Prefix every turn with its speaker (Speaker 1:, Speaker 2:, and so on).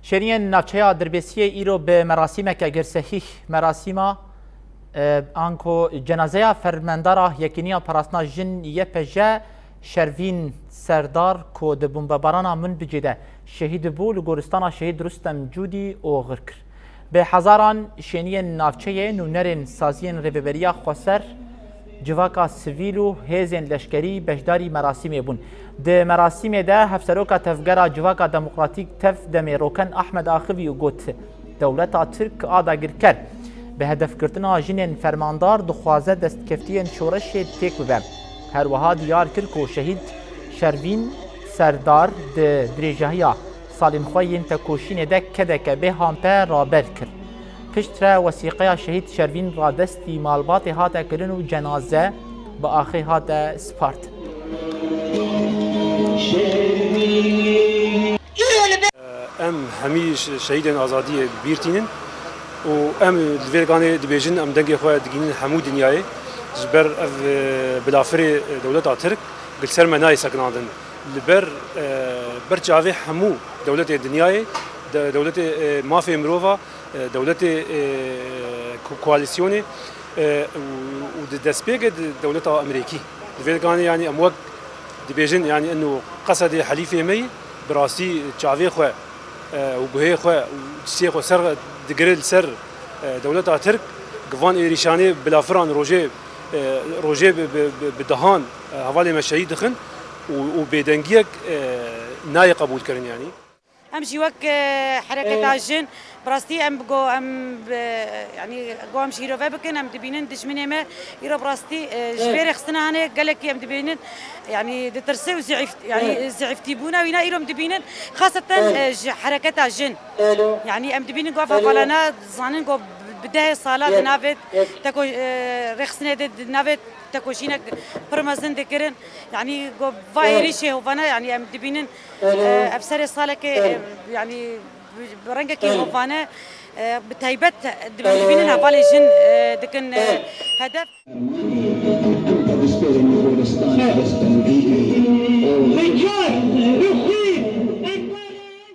Speaker 1: شريان نافچه دربسیه ایرو به مراسم که گرسهی مراسم آنکو جنازه فرماندار یکینیا پراسنا جن یپجه شروین سردار کو د بمباران من بجده شهید بول گورستان شهید رستم جودی اوغر کر به هزاران شنی نافچه نونرن سازین ریبریا خسر جواکا سویلو هزن لشکری بهداری مراسم بون د مراسم ده هفسروکا تفگرا جواکا دموکراتیک تف دمیروکن احمد آخوی و گوت دولتا ترک آداگر کرد به هدف کردن جنین فرماندار دخوازه دستکفتین شورش تیک ببم هر وها دیار کرد که شهید شروین سردار د دریجهیا سالین خوین تکوشین ده کده که به همپه رابر کرد پشت را وسیقه شهید شروین را دستی مالبات هاته کرن و جنازه با آخی هاته سپارت
Speaker 2: ام همیش شهید آزادی بیرتینن و ام الویرگانی دبیجن ام دنگی خواه دگینن همو دنیای جبر بلافر دولت ترک گلسر منای سکناندن لبر برچاوی همو دولت دنیای دولت مافی مروفا دولت کواليسيوني ودسبيج دولت امريكي الفيرغاني يعني اموك دبيجن يعني انه قصد حليفه مي براسي تشافي خو وبهي خو تسيخو سر دغريل سر دولت ترك غفان ايريشاني بلافران روجي بدهان حوالي مشاهيد دخن وبدنجيك ناي قبول كرن يعني
Speaker 3: امشي وك حركه الجن براستي ام بقو ام يعني قو امشي يروفا بكن ام دبينن دشمني ما يرو براستي جبير خصنا هنا قال لك ام دبينن يعني دترسي وزعفت يعني زعفتيبونا وينا يرو دبينن خاصه حركه الجن يعني ام دبينن قو فلنا زانن قو بدايه صالات نافت تكو رخصنا نافت تكوشينك برمزن ذكرن يعني قو فايريشه وفانا يعني ام دبينن افسر الصالك يعني برنجك وفانا بتهيبت دبينن هفالي جن دكن هدف